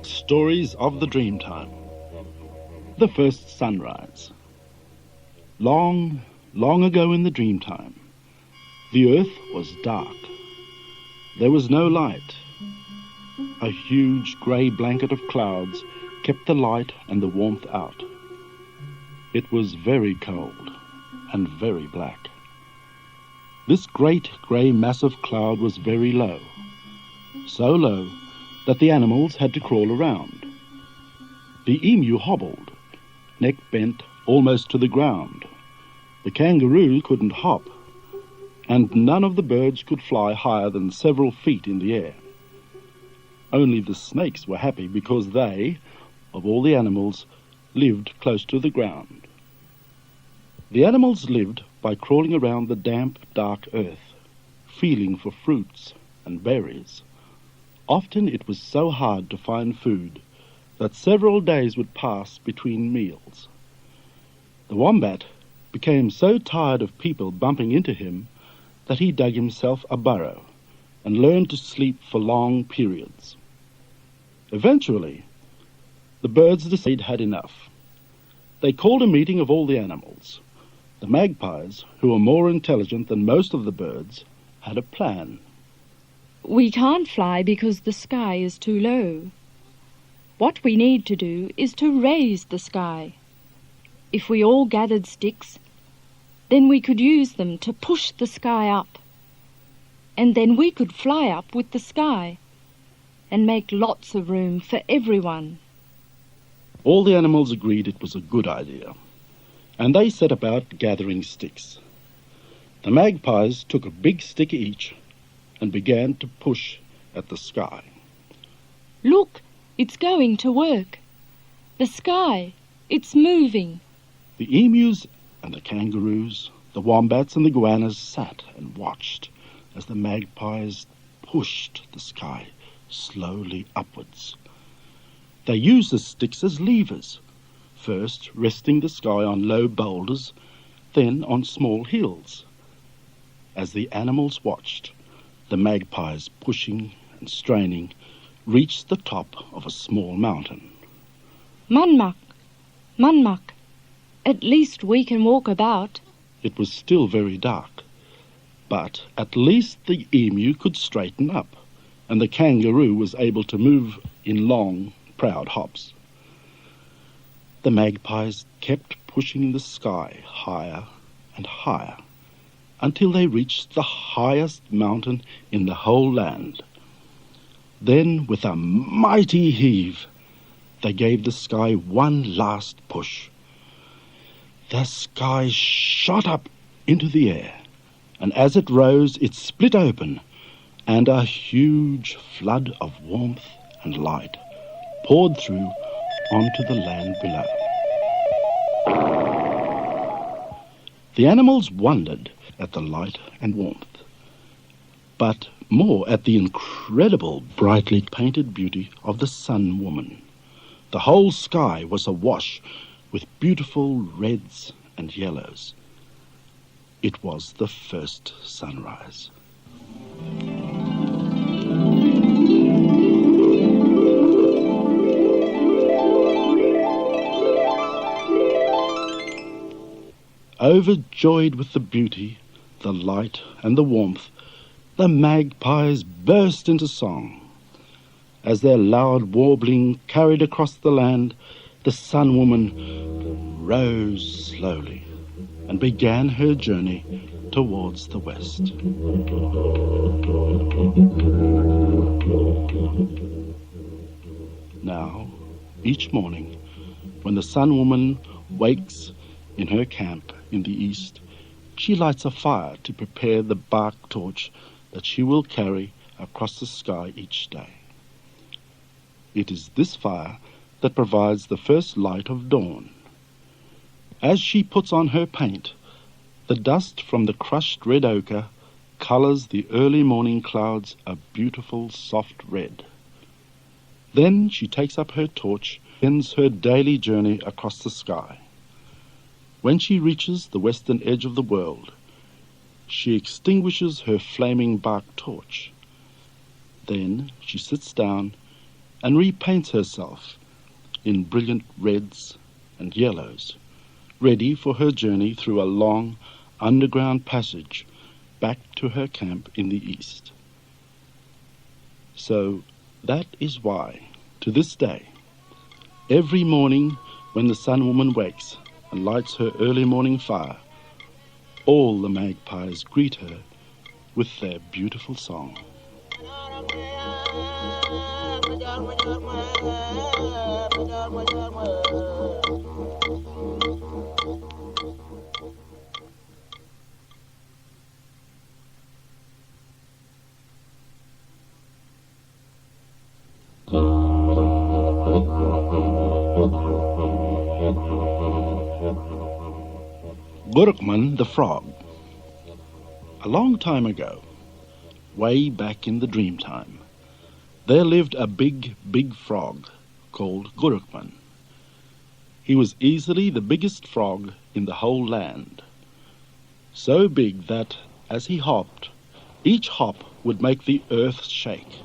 Stories of the Dreamtime. The first sunrise. Long, long ago in the Dreamtime, the earth was dark. There was no light. A huge grey blanket of clouds kept the light and the warmth out. It was very cold and very black. This great grey mass of cloud was very low, so low that the animals had to crawl around. The emu hobbled, neck bent almost to the ground. The kangaroo couldn't hop, and none of the birds could fly higher than several feet in the air. Only the snakes were happy because they, of all the animals, lived close to the ground. The animals lived by crawling around the damp, dark earth, feeling for fruits and berries. Often it was so hard to find food that several days would pass between meals. The wombat became so tired of people bumping into him that he dug himself a burrow and learned to sleep for long periods. Eventually, the birds decided had enough. They called a meeting of all the animals. The magpies, who were more intelligent than most of the birds, had a plan. We can't fly because the sky is too low. What we need to do is to raise the sky. If we all gathered sticks, then we could use them to push the sky up. And then we could fly up with the sky and make lots of room for everyone. All the animals agreed it was a good idea, and they set about gathering sticks. The magpies took a big stick each and began to push at the sky. Look, it's going to work. The sky, it's moving. The emus and the kangaroos, the wombats and the goannas sat and watched as the magpies pushed the sky slowly upwards. They used the sticks as levers, first resting the sky on low boulders, then on small hills. As the animals watched, the magpies, pushing and straining, reached the top of a small mountain. Munmuck, Munmuck, at least we can walk about. It was still very dark, but at least the emu could straighten up, and the kangaroo was able to move in long, proud hops. The magpies kept pushing the sky higher and higher until they reached the highest mountain in the whole land. Then, with a mighty heave, they gave the sky one last push. The sky shot up into the air, and as it rose, it split open, and a huge flood of warmth and light poured through onto the land below. The animals wondered at the light and warmth, but more at the incredible brightly painted beauty of the Sun Woman. The whole sky was awash with beautiful reds and yellows. It was the first sunrise. Overjoyed with the beauty, the light and the warmth, the magpies burst into song. As their loud warbling carried across the land, the Sun Woman rose slowly and began her journey towards the west. Now, each morning, when the Sun Woman wakes in her camp in the east, she lights a fire to prepare the bark torch that she will carry across the sky each day. It is this fire that provides the first light of dawn. As she puts on her paint, the dust from the crushed red ochre colors the early morning clouds a beautiful soft red. Then she takes up her torch, ends her daily journey across the sky. When she reaches the western edge of the world, she extinguishes her flaming bark torch. Then she sits down and repaints herself in brilliant reds and yellows, ready for her journey through a long underground passage back to her camp in the east. So that is why, to this day, every morning when the Sun Woman wakes and lights her early morning fire, all the magpies greet her with their beautiful song. Gurukman the Frog. A long time ago, way back in the Dreamtime, there lived a big, big frog called Gurukman. He was easily the biggest frog in the whole land. So big that, as he hopped, each hop would make the earth shake.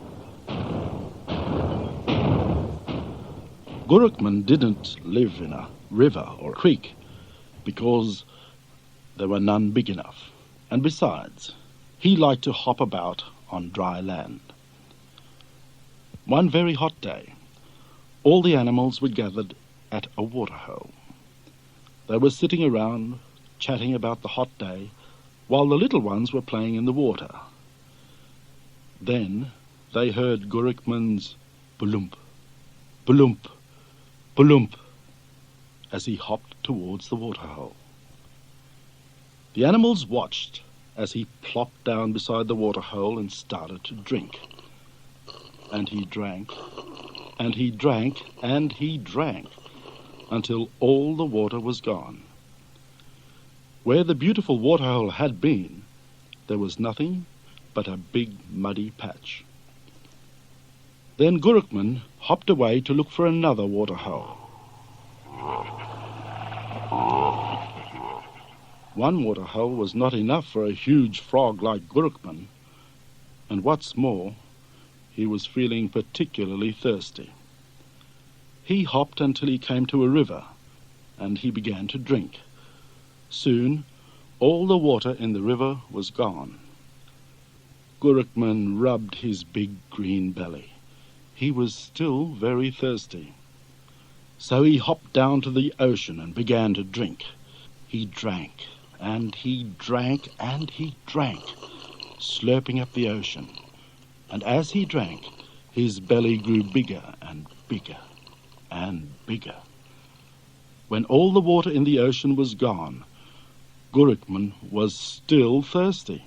Gurukman didn't live in a river or creek because there were none big enough, and besides, he liked to hop about on dry land. One very hot day, all the animals were gathered at a waterhole. They were sitting around, chatting about the hot day, while the little ones were playing in the water. Then they heard Gurukman's bulump, bulump, bulump, as he hopped towards the waterhole. The animals watched as he plopped down beside the waterhole and started to drink. And he drank, and he drank, and he drank, until all the water was gone. Where the beautiful waterhole had been, there was nothing but a big muddy patch. Then Gurukman hopped away to look for another waterhole. One waterhole was not enough for a huge frog like Gurukman, and what's more, he was feeling particularly thirsty. He hopped until he came to a river, and he began to drink. Soon, all the water in the river was gone. Gurukman rubbed his big green belly. He was still very thirsty. So he hopped down to the ocean and began to drink. He drank, and he drank, and he drank, slurping up the ocean. And as he drank, his belly grew bigger and bigger and bigger. When all the water in the ocean was gone, Gurukman was still thirsty.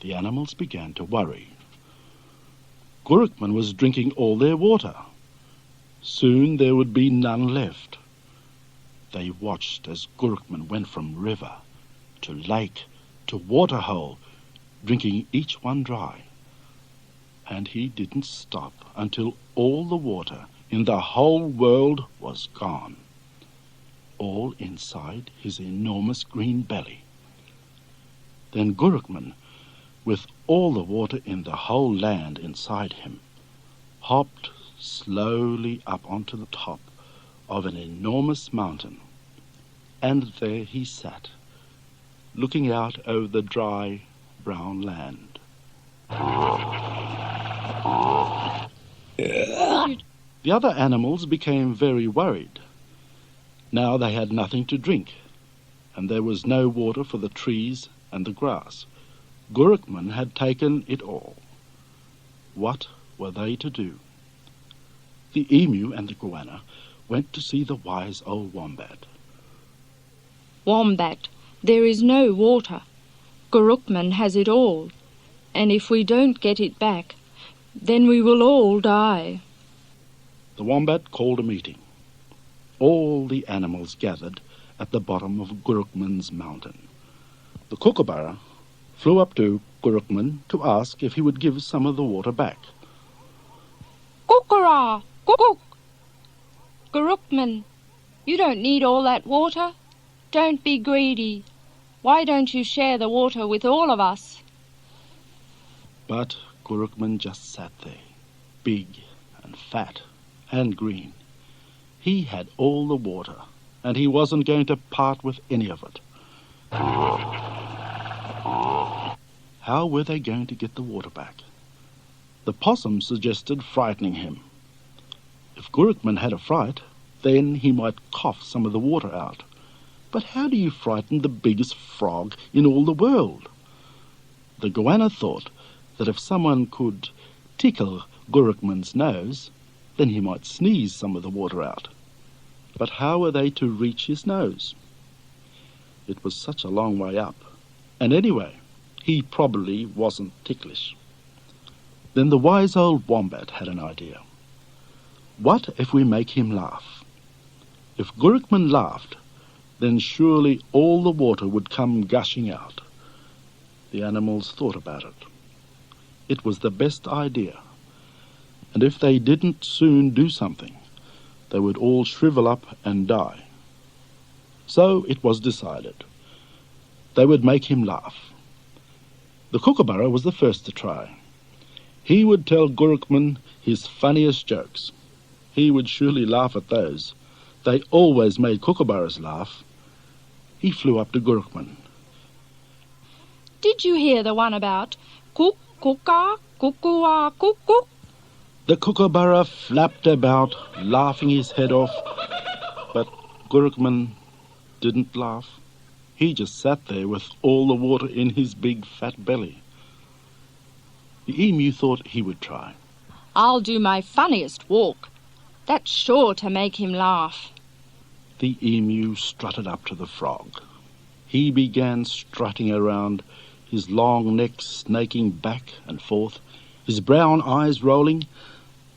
The animals began to worry. Gurukman was drinking all their water. Soon there would be none left. They watched as Gurukman went from river to lake to waterhole, drinking each one dry. And he didn't stop until all the water in the whole world was gone, all inside his enormous green belly. Then Gurukman, with all the water in the whole land inside him, hopped slowly up onto the top of an enormous mountain, and there he sat, looking out over the dry, brown land. The other animals became very worried. Now they had nothing to drink, and there was no water for the trees and the grass. Gurukman had taken it all. What were they to do? The emu and the goanna went to see the wise old wombat. Wombat, there is no water. Gurukman has it all, and if we don't get it back, then we will all die. The wombat called a meeting. All the animals gathered at the bottom of Gurukman's mountain. The kookaburra flew up to Gurukman to ask if he would give some of the water back. Kookara! Kook! Gurukman, you don't need all that water. Don't be greedy. Why don't you share the water with all of us? But Gurukman just sat there, big and fat and green. He had all the water, and he wasn't going to part with any of it. How were they going to get the water back? The possum suggested frightening him. If Gurukman had a fright, then he might cough some of the water out. But how do you frighten the biggest frog in all the world? The goanna thought that if someone could tickle Gurukman's nose, then he might sneeze some of the water out. But how were they to reach his nose? It was such a long way up, and anyway, he probably wasn't ticklish. Then the wise old wombat had an idea. What if we make him laugh? If Gurukman laughed, then surely all the water would come gushing out. The animals thought about it. It was the best idea, and if they didn't soon do something, they would all shrivel up and die. So it was decided. They would make him laugh. The kookaburra was the first to try. He would tell Gurukman his funniest jokes. He would surely laugh at those. They always made kookaburras laugh. He flew up to Gurukman. Did you hear the one about cook, cooka, cuckoo, cuckoo? The kookaburra flapped about, laughing his head off, but Gurukman didn't laugh. He just sat there with all the water in his big fat belly. The emu thought he would try. I'll do my funniest walk. That's sure to make him laugh. The emu strutted up to the frog. He began strutting around, his long neck snaking back and forth, his brown eyes rolling.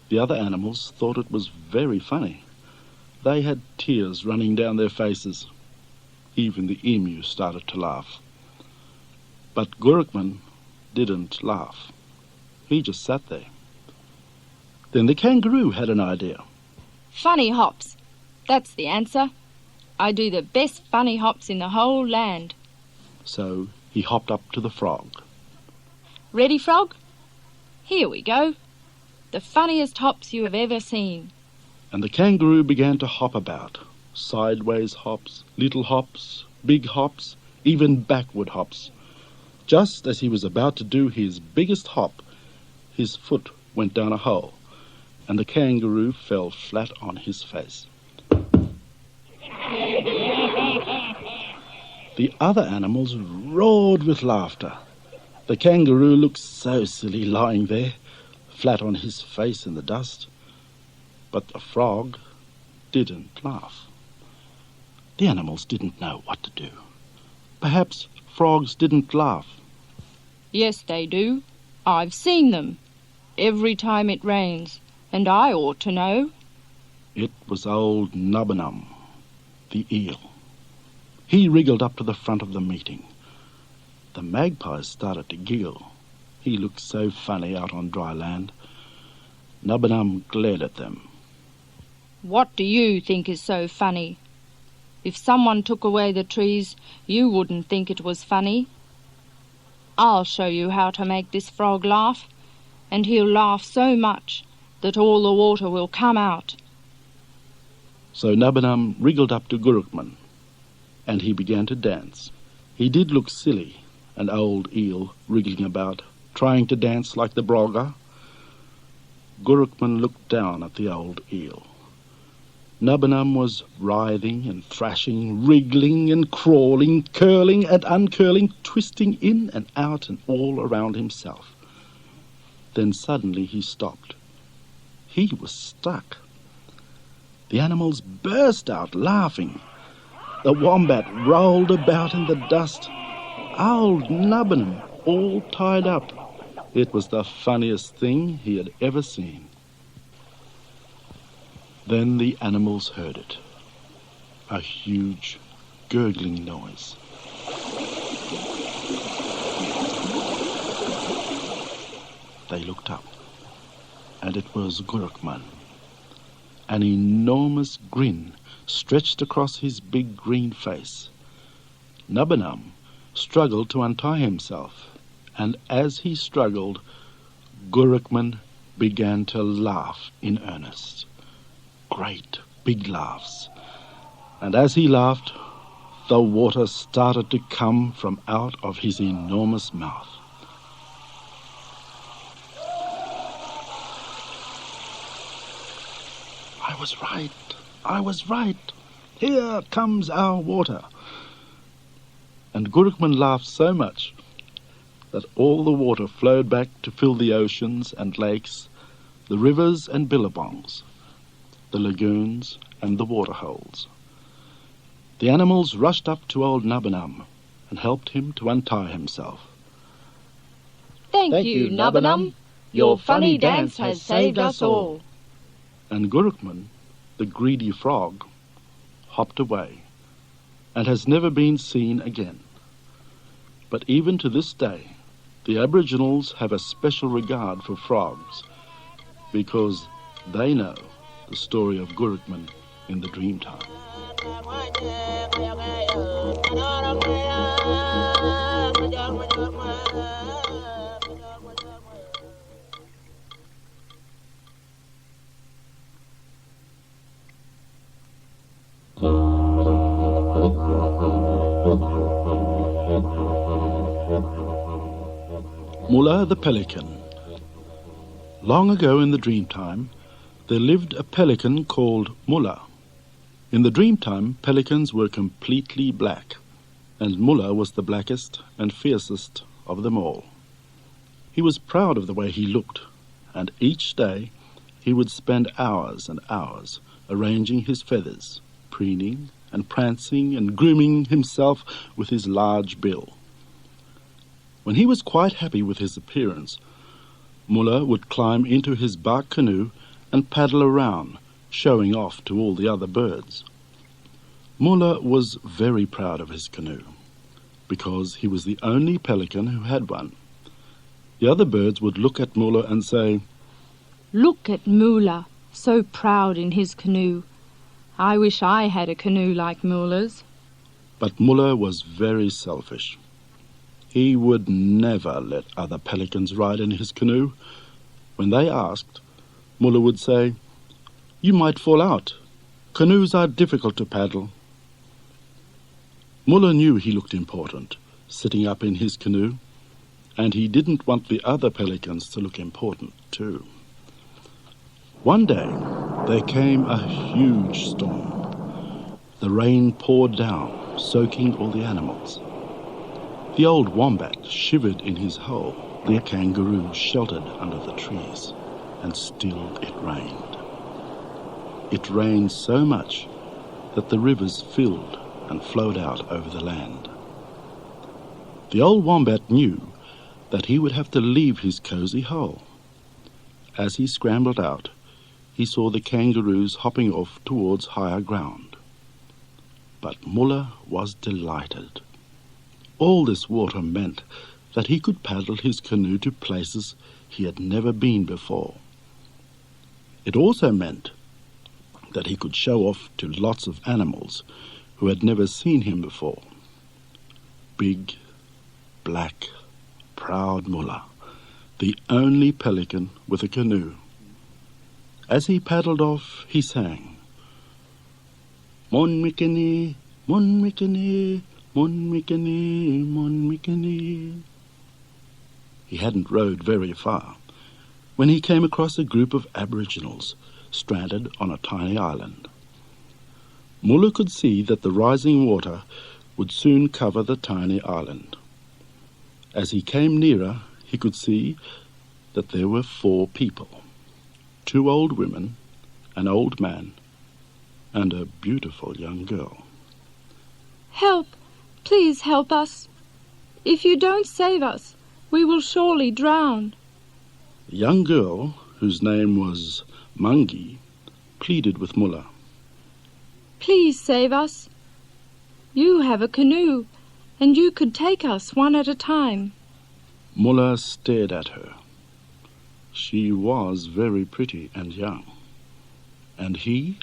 The other animals thought it was very funny. They had tears running down their faces. Even the emu started to laugh. But Gurukman didn't laugh. He just sat there. Then the kangaroo had an idea. Funny hops. That's the answer. I do the best funny hops in the whole land. So he hopped up to the frog. Ready, frog? Here we go. The funniest hops you have ever seen. And the kangaroo began to hop about. Sideways hops, little hops, big hops, even backward hops. Just as he was about to do his biggest hop, his foot went down a hole, and the kangaroo fell flat on his face. The other animals roared with laughter. The kangaroo looked so silly lying there, flat on his face in the dust. But the frog didn't laugh. The animals didn't know what to do. Perhaps frogs didn't laugh. Yes, they do. I've seen them. Every time it rains, and I ought to know. It was old Nubbanum, the eel. He wriggled up to the front of the meeting. The magpies started to giggle. He looked so funny out on dry land. Nubbanum glared at them. What do you think is so funny? If someone took away the trees, you wouldn't think it was funny. I'll show you how to make this frog laugh, and he'll laugh so much that all the water will come out. So Nubbanum wriggled up to Gurukman, and he began to dance. He did look silly, an old eel wriggling about, trying to dance like the brogger. Gurukman looked down at the old eel. Nubbanum was writhing and thrashing, wriggling and crawling, curling and uncurling, twisting in and out and all around himself. Then suddenly he stopped. He was stuck. The animals burst out laughing. The wombat rolled about in the dust. Old Nubbanum all tied up. It was the funniest thing he had ever seen. Then the animals heard it. A huge gurgling noise. They looked up, and it was Gurukman. An enormous grin stretched across his big green face. Nubbanum struggled to untie himself, and as he struggled, Gurukman began to laugh in earnest. Great big laughs. And as he laughed, the water started to come from out of his enormous mouth. I was right. Here comes our water. And Gurukman laughed so much that all the water flowed back to fill the oceans and lakes, the rivers and billabongs, the lagoons and the waterholes. The animals rushed up to old Nubbanum and helped him to untie himself. Thank you, Nubbanum. Your funny dance has saved us all. And Gurukman, the greedy frog, hopped away and has never been seen again. But even to this day, the Aboriginals have a special regard for frogs because they know the story of Gurukman in the Dreamtime. Mulla the Pelican. Long ago in the Dreamtime, there lived a pelican called Mulla. In the Dreamtime, pelicans were completely black, and Mulla was the blackest and fiercest of them all. He was proud of the way he looked, and each day he would spend hours and hours arranging his feathers, preening and prancing and grooming himself with his large bill. When he was quite happy with his appearance, Mulla would climb into his bark canoe and paddle around, showing off to all the other birds. Mulla was very proud of his canoe, because he was the only pelican who had one. The other birds would look at Mulla and say, "Look at Mulla, so proud in his canoe. I wish I had a canoe like Mulla's." But Mulla was very selfish. He would never let other pelicans ride in his canoe. When they asked, Mulla would say, "You might fall out. Canoes are difficult to paddle." Mulla knew he looked important, sitting up in his canoe, and he didn't want the other pelicans to look important too. One day, there came a huge storm. The rain poured down, soaking all the animals. The old wombat shivered in his hole. The kangaroo sheltered under the trees, and still it rained. It rained so much that the rivers filled and flowed out over the land. The old wombat knew that he would have to leave his cosy hole. As he scrambled out, he saw the kangaroos hopping off towards higher ground. But Mulla was delighted. All this water meant that he could paddle his canoe to places he had never been before. It also meant that he could show off to lots of animals who had never seen him before. Big, black, proud Mulla, the only pelican with a canoe. As he paddled off, he sang, "Mon mikini, mon mikini, mon mikini, mon mikini." He hadn't rowed very far when he came across a group of Aboriginals stranded on a tiny island. Mulla could see that the rising water would soon cover the tiny island. As he came nearer, he could see that there were 4 people, 2 old women, an old man, and a beautiful young girl. "Help! Please help us. If you don't save us, we will surely drown." The young girl, whose name was Mungi, pleaded with Mulla. "Please save us. You have a canoe, and you could take us one at a time." Mulla stared at her. She was very pretty and young. And he,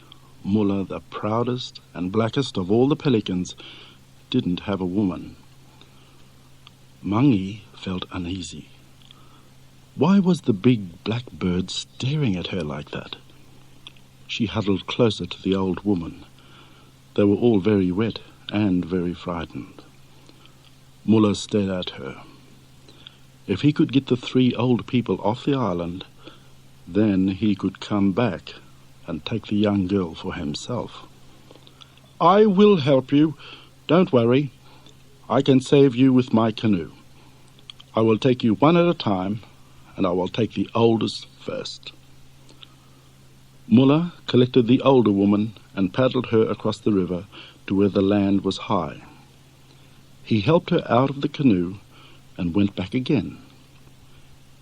Mulla, the proudest and blackest of all the pelicans, didn't have a woman. Mungi felt uneasy. Why was the big black bird staring at her like that? She huddled closer to the old woman. They were all very wet and very frightened. Mullah stared at her. If he could get the 3 old people off the island, then he could come back and take the young girl for himself. "I will help you. Don't worry. I can save you with my canoe. I will take you one at a time, and I will take the oldest first." Mullah collected the older woman and paddled her across the river to where the land was high. He helped her out of the canoe and went back again.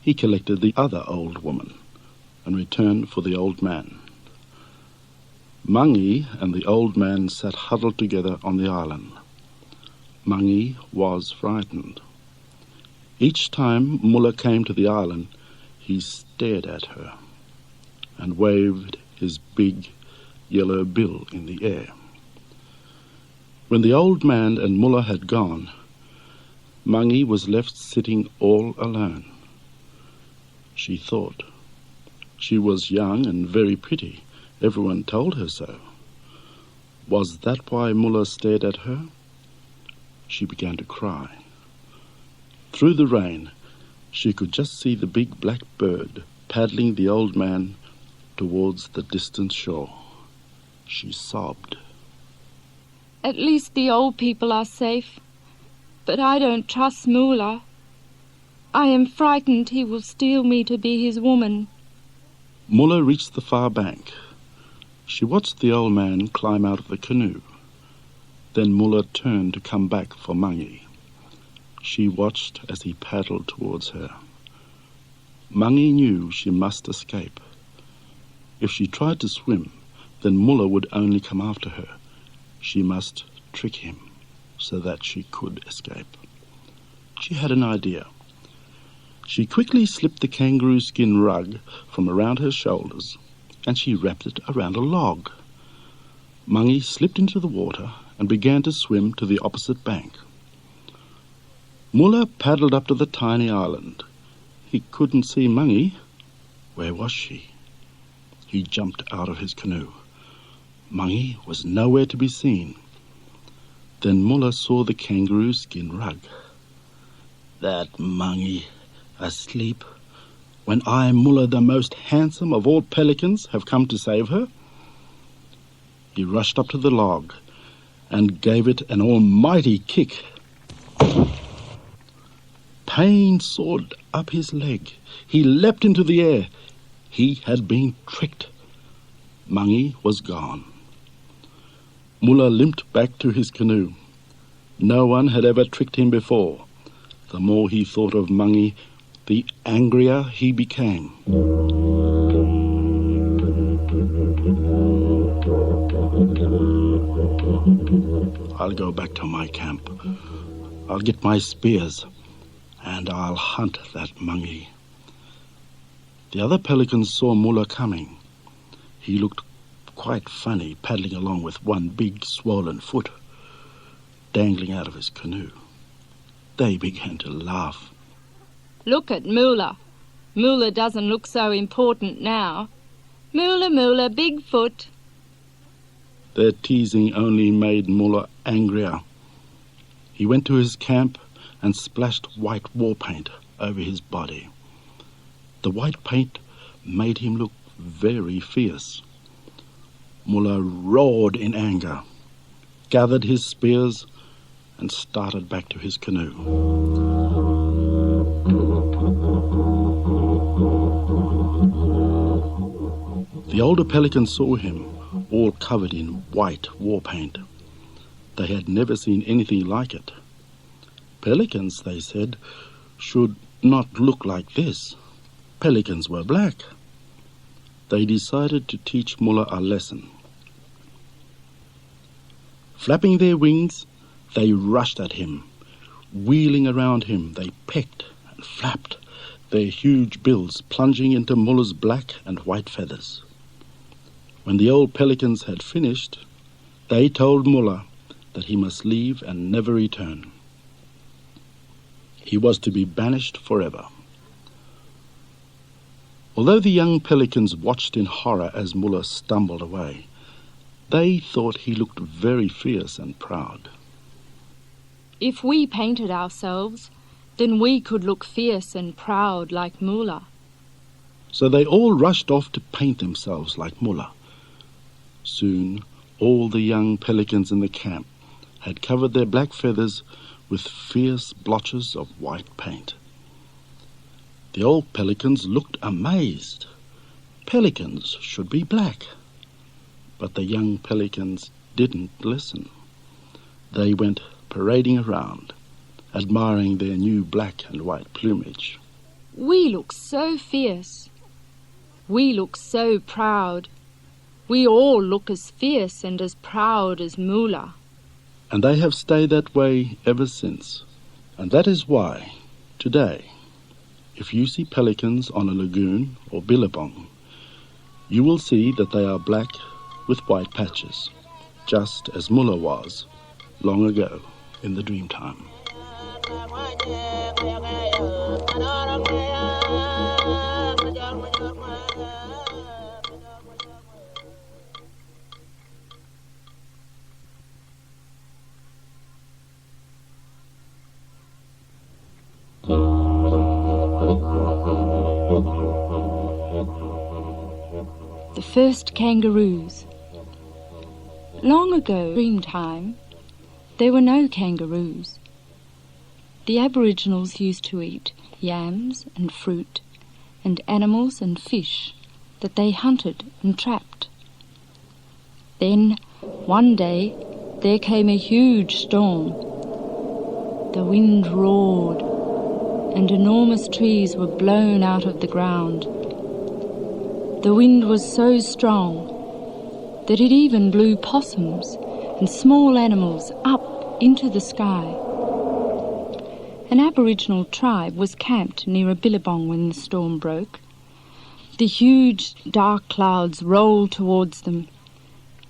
He collected the other old woman and returned for the old man. Mangi and the old man sat huddled together on the island. Mangi was frightened. Each time Mullah came to the island, he stared at her and waved his big yellow bill in the air. When the old man and Mullah had gone, Mangi was left sitting all alone. She thought. She was young and very pretty. Everyone told her so. Was that why Mullah stared at her? She began to cry. Through the rain, she could just see the big black bird paddling the old man towards the distant shore. She sobbed. At least the old people are safe. But I don't trust Mullah. I am frightened he will steal me to be his woman. Mullah reached the far bank. She watched the old man climb out of the canoe. Then Mullah turned to come back for Mangi. She watched as he paddled towards her. Mangi knew she must escape. If she tried to swim, then Mullah would only come after her. She must trick him so that she could escape. She had an idea. She quickly slipped the kangaroo skin rug from around her shoulders and she wrapped it around a log. Mangi slipped into the water and began to swim to the opposite bank. Mullah paddled up to the tiny island. He couldn't see Mangi. Where was she? He jumped out of his canoe. Mangi was nowhere to be seen. Then Mullah saw the kangaroo skin rug. That Mangi, asleep, when I, Mullah, the most handsome of all pelicans, have come to save her? He rushed up to the log and gave it an almighty kick. Pain soared up his leg. He leapt into the air. He had been tricked. Mangi was gone. Mullah limped back to his canoe. No one had ever tricked him before. The more he thought of Mangi, the angrier he became. I'll go back to my camp. I'll get my spears, and I'll hunt that Mangi. The other pelicans saw Mullah coming. He looked quite funny, paddling along with one big swollen foot dangling out of his canoe. They began to laugh. Look at Mullah. Mullah doesn't look so important now. Mullah, Mullah, big foot. Their teasing only made Mullah angrier. He went to his camp and splashed white war paint over his body. The white paint made him look very fierce. Mullah roared in anger, gathered his spears, and started back to his canoe. The older pelicans saw him, all covered in white war paint. They had never seen anything like it. Pelicans, they said, should not look like this. Pelicans were black. They decided to teach Mullah a lesson. Flapping their wings, they rushed at him. Wheeling around him, they pecked and flapped, their huge bills plunging into Mullah's black and white feathers. When the old pelicans had finished, they told Mullah that he must leave and never return. He was to be banished forever. Although the young pelicans watched in horror as Mullah stumbled away, they thought he looked very fierce and proud. If we painted ourselves, then we could look fierce and proud like Mullah. So they all rushed off to paint themselves like Mullah. Soon, all the young pelicans in the camp had covered their black feathers with fierce blotches of white paint. The old pelicans looked amazed. Pelicans should be black. But the young pelicans didn't listen. They went parading around, admiring their new black and white plumage. We look so fierce. We look so proud. We all look as fierce and as proud as Mullah. And they have stayed that way ever since. And that is why, today, if you see pelicans on a lagoon or billabong, you will see that they are black with white patches, just as Mullah was long ago in the Dreamtime. The first kangaroos. Long ago, Dreamtime, there were no kangaroos. The Aboriginals used to eat yams and fruit and animals and fish that they hunted and trapped. Then, one day, there came a huge storm. The wind roared, and enormous trees were blown out of the ground. The wind was so strong that it even blew possums and small animals up into the sky. An Aboriginal tribe was camped near a billabong when the storm broke. The huge dark clouds rolled towards them.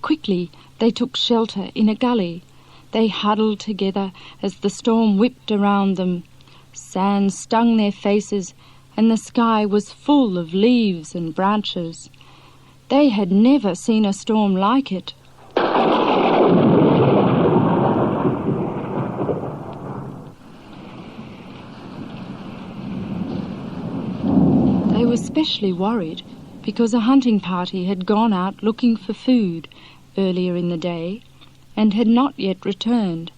Quickly they took shelter in a gully. They huddled together as the storm whipped around them. Sand stung their faces, and the sky was full of leaves and branches. They had never seen a storm like it. They were especially worried because a hunting party had gone out looking for food earlier in the day and had not yet returned.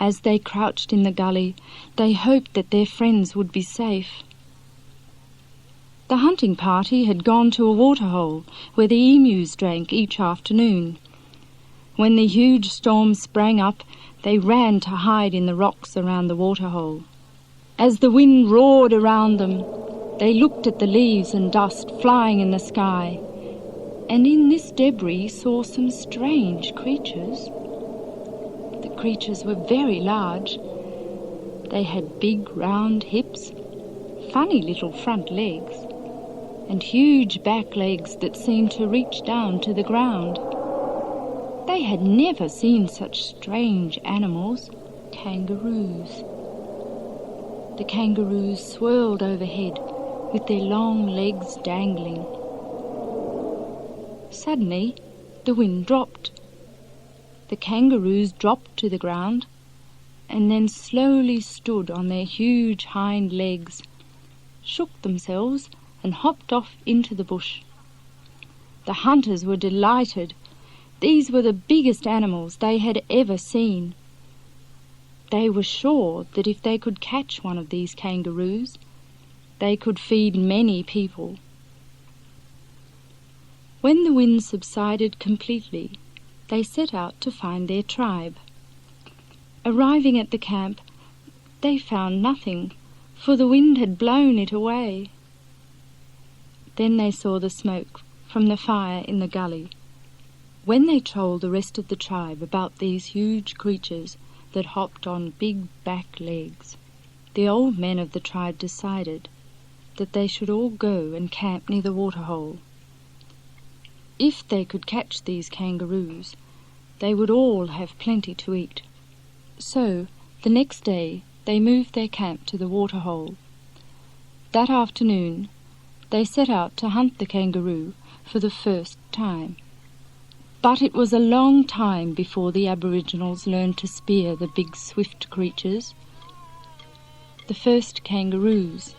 As they crouched in the gully, they hoped that their friends would be safe. The hunting party had gone to a waterhole where the emus drank each afternoon. When the huge storm sprang up, they ran to hide in the rocks around the waterhole. As the wind roared around them, they looked at the leaves and dust flying in the sky, and in this debris saw some strange creatures. The creatures were very large. They had big round hips, funny little front legs, and huge back legs that seemed to reach down to the ground. They had never seen such strange animals, kangaroos. The kangaroos swirled overhead with their long legs dangling. Suddenly, the wind dropped. The kangaroos dropped to the ground and then slowly stood on their huge hind legs, shook themselves and hopped off into the bush. The hunters were delighted. These were the biggest animals they had ever seen. They were sure that if they could catch one of these kangaroos, they could feed many people. When the wind subsided completely, they set out to find their tribe. Arriving at the camp, they found nothing, for the wind had blown it away. Then they saw the smoke from the fire in the gully. When they told the rest of the tribe about these huge creatures that hopped on big back legs, the old men of the tribe decided that they should all go and camp near the waterhole. If they could catch these kangaroos, they would all have plenty to eat. So, the next day, they moved their camp to the waterhole. That afternoon, they set out to hunt the kangaroo for the first time. But it was a long time before the Aboriginals learned to spear the big swift creatures. The first kangaroos.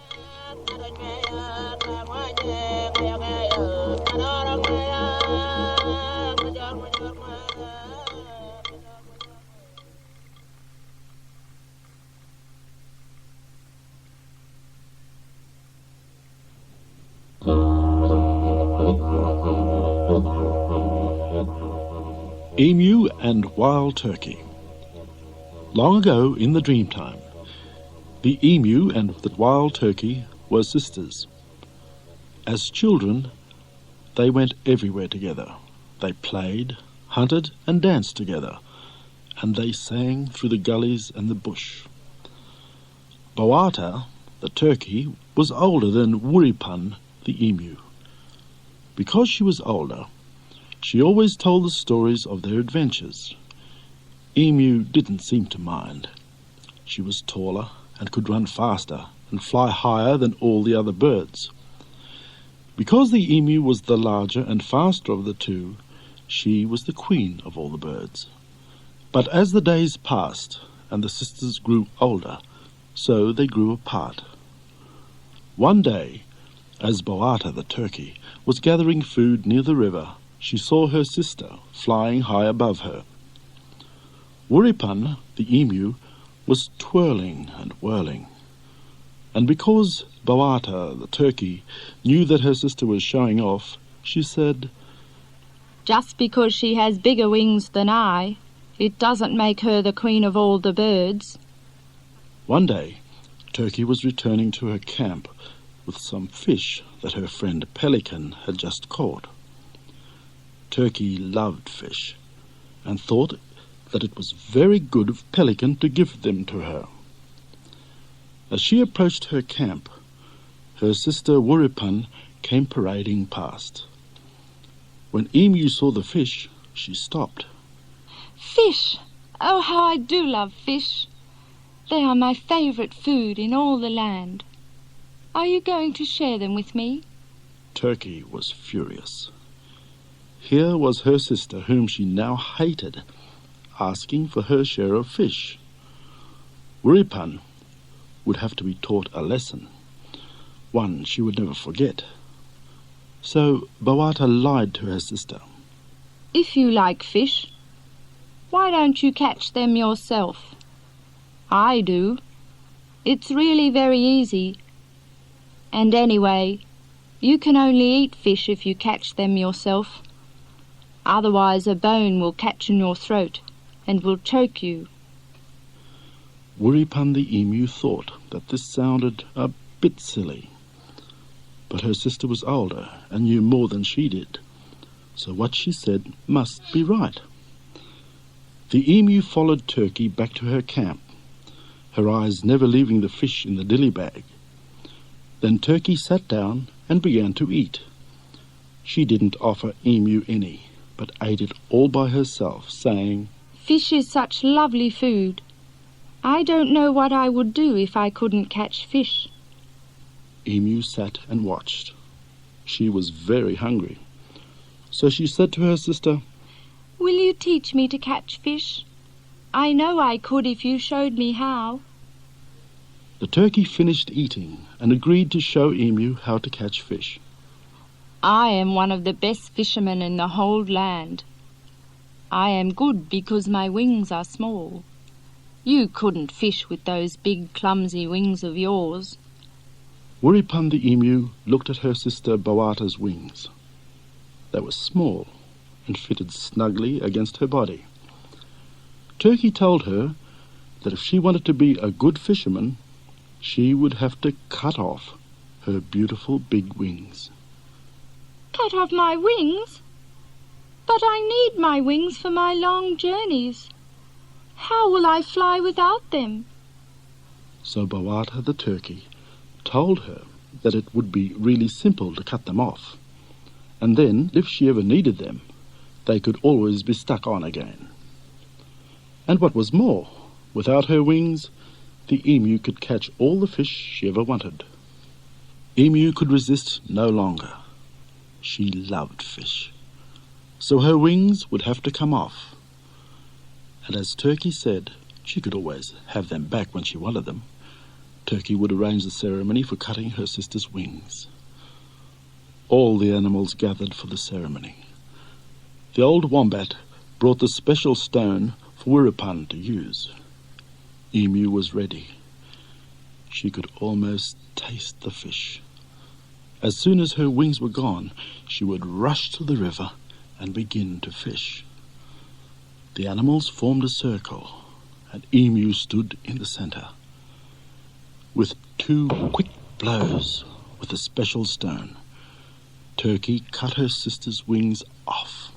Emu and wild turkey. Long ago in the Dreamtime, the emu and the wild turkey were sisters. As children, they went everywhere together. They played, hunted and danced together, and they sang through the gullies and the bush. Bowata, the turkey, was older than Wuripan, the emu. Because she was older, she always told the stories of their adventures. Emu didn't seem to mind. She was taller and could run faster and fly higher than all the other birds. Because the emu was the larger and faster of the two, she was the queen of all the birds. But as the days passed and the sisters grew older, so they grew apart. One day, as Bowata the turkey was gathering food near the river, she saw her sister flying high above her. Wuripan, the emu, was twirling and whirling. And because Bowata, the turkey, knew that her sister was showing off, she said, "Just because she has bigger wings than I, it doesn't make her the queen of all the birds." One day, Turkey was returning to her camp with some fish that her friend Pelican had just caught. Turkey loved fish and thought that it was very good of Pelican to give them to her. As she approached her camp, her sister Wuripan came parading past. When Emu saw the fish, she stopped. "Fish! Oh, how I do love fish! They are my favourite food in all the land. Are you going to share them with me?" Turkey was furious. Here was her sister, whom she now hated, asking for her share of fish. Wuripan would have to be taught a lesson, one she would never forget. So Bowata lied to her sister. "If you like fish, why don't you catch them yourself? I do. It's really very easy. And anyway, you can only eat fish if you catch them yourself. Otherwise a bone will catch in your throat and will choke you." Wuripan the emu thought that this sounded a bit silly. But her sister was older and knew more than she did, so what she said must be right. The emu followed Turkey back to her camp, her eyes never leaving the fish in the dilly bag. Then Turkey sat down and began to eat. She didn't offer Emu any, but ate it all by herself, saying, "Fish is such lovely food. I don't know what I would do if I couldn't catch fish." Emu sat and watched. She was very hungry. So she said to her sister, "Will you teach me to catch fish? I know I could if you showed me how." The turkey finished eating and agreed to show Emu how to catch fish. "I am one of the best fishermen in the whole land. I am good because my wings are small. You couldn't fish with those big clumsy wings of yours." Wuripan the emu looked at her sister Bowata's wings. They were small and fitted snugly against her body. Turkey told her that if she wanted to be a good fisherman, she would have to cut off her beautiful big wings. "Cut off my wings? But I need my wings for my long journeys. How will I fly without them?" So Bowata the turkey told her that it would be really simple to cut them off, and then, if she ever needed them, they could always be stuck on again. And what was more, without her wings, the emu could catch all the fish she ever wanted. Emu could resist no longer. She loved fish, so her wings would have to come off. And as Turkey said, she could always have them back when she wanted them. Turkey would arrange the ceremony for cutting her sister's wings. All the animals gathered for the ceremony. The old wombat brought the special stone for Wiripan to use. Emu was ready. She could almost taste the fish. As soon as her wings were gone, she would rush to the river and begin to fish. The animals formed a circle, and Emu stood in the centre. With 2 quick blows with a special stone, Turkey cut her sister's wings off.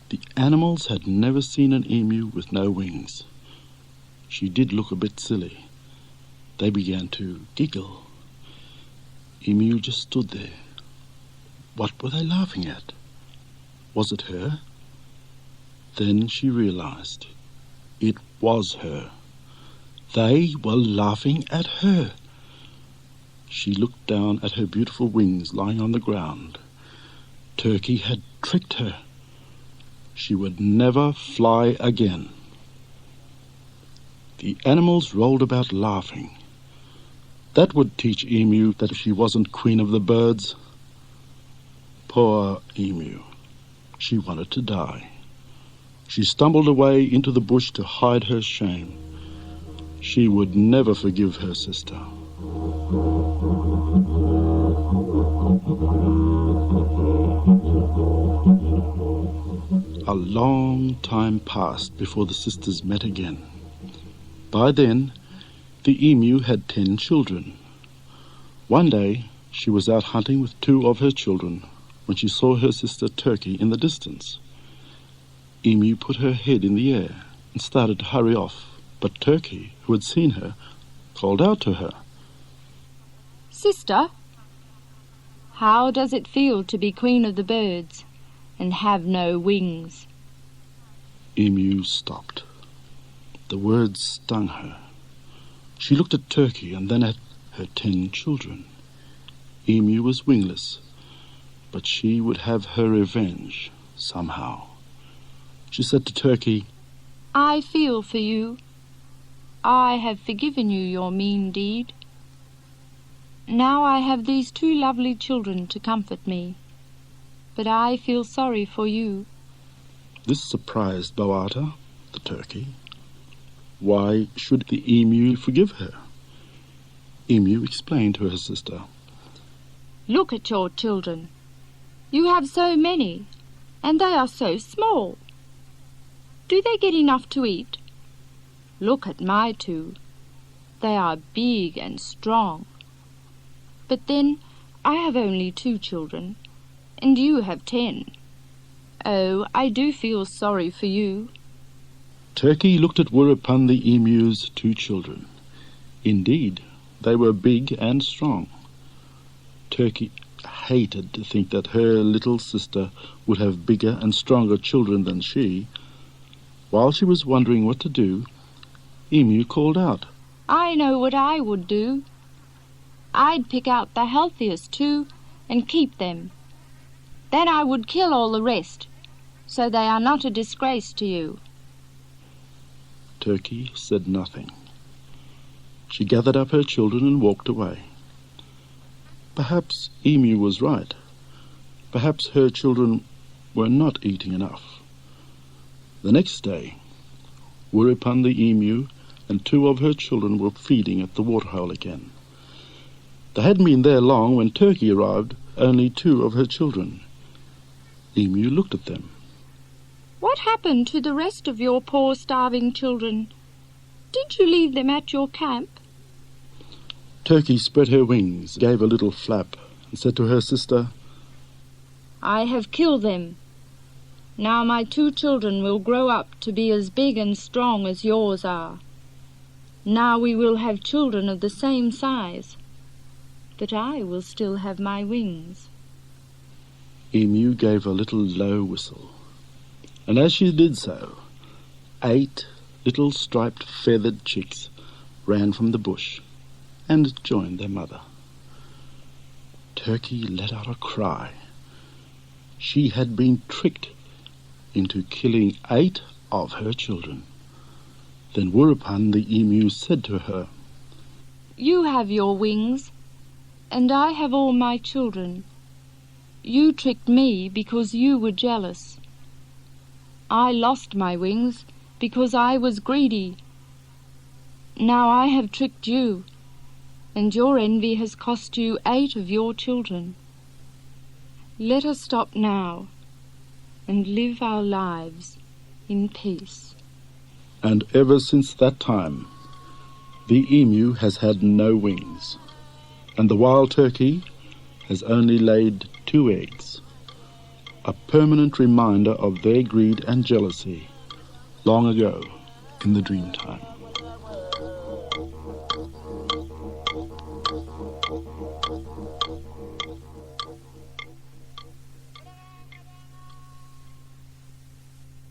The animals had never seen an emu with no wings. She did look a bit silly. They began to giggle. Emu just stood there. What were they laughing at? Was it her? Then she realized. It was her. They were laughing at her. She looked down at her beautiful wings lying on the ground. Turkey had tricked her. She would never fly again. The animals rolled about laughing. That would teach Emu that she wasn't queen of the birds. Poor Emu. She wanted to die. She stumbled away into the bush to hide her shame. She would never forgive her sister. A long time passed before the sisters met again. By then, the emu had 10 children. One day, she was out hunting with 2 of her children when she saw her sister Turkey in the distance. Emu put her head in the air and started to hurry off, but Turkey, who had seen her, called out to her. Sister, how does it feel to be queen of the birds and have no wings? Emu stopped. The words stung her. She looked at Turkey and then at her 10 children. Emu was wingless, but she would have her revenge somehow. She said to Turkey, I feel for you. I have forgiven you your mean deed. Now I have these 2 lovely children to comfort me, but I feel sorry for you. This surprised Boata, the turkey. Why should the emu forgive her? Emu explained to her sister. Look at your children. You have so many, and they are so small. Do they get enough to eat? Look at my 2. They are big and strong. But then I have only 2 children, and you have 10. Oh, I do feel sorry for you. Turkey looked at Wiripan the emu's 2 children. Indeed, they were big and strong. Turkey hated to think that her little sister would have bigger and stronger children than she. While she was wondering what to do, Emu called out, I know what I would do. I'd pick out the healthiest 2 and keep them. Then I would kill all the rest, so they are not a disgrace to you. Turkey said nothing. She gathered up her children and walked away. Perhaps Emu was right. Perhaps her children were not eating enough. The next day, Wiripan the emu and 2 of her children were feeding at the waterhole again. They hadn't been there long when Turkey arrived, only 2 of her children. Emu looked at them. What happened to the rest of your poor starving children? Did you leave them at your camp? Turkey spread her wings, gave a little flap, and said to her sister, I have killed them. Now my 2 children will grow up to be as big and strong as yours are. Now we will have children of the same size, but I will still have my wings. Emu gave a little low whistle, and as she did so, 8 little striped feathered chicks ran from the bush and joined their mother. turkey let out a cry. She had been tricked into killing 8 of her children. Then whereupon the emu said to her, "You have your wings, and I have all my children. You tricked me because you were jealous. I lost my wings because I was greedy. Now I have tricked you, and your envy has cost you 8 of your children. Let us stop now and live our lives in peace." And ever since that time, the emu has had no wings, and the wild turkey has only laid 2 eggs, a permanent reminder of their greed and jealousy long ago in the Dreamtime.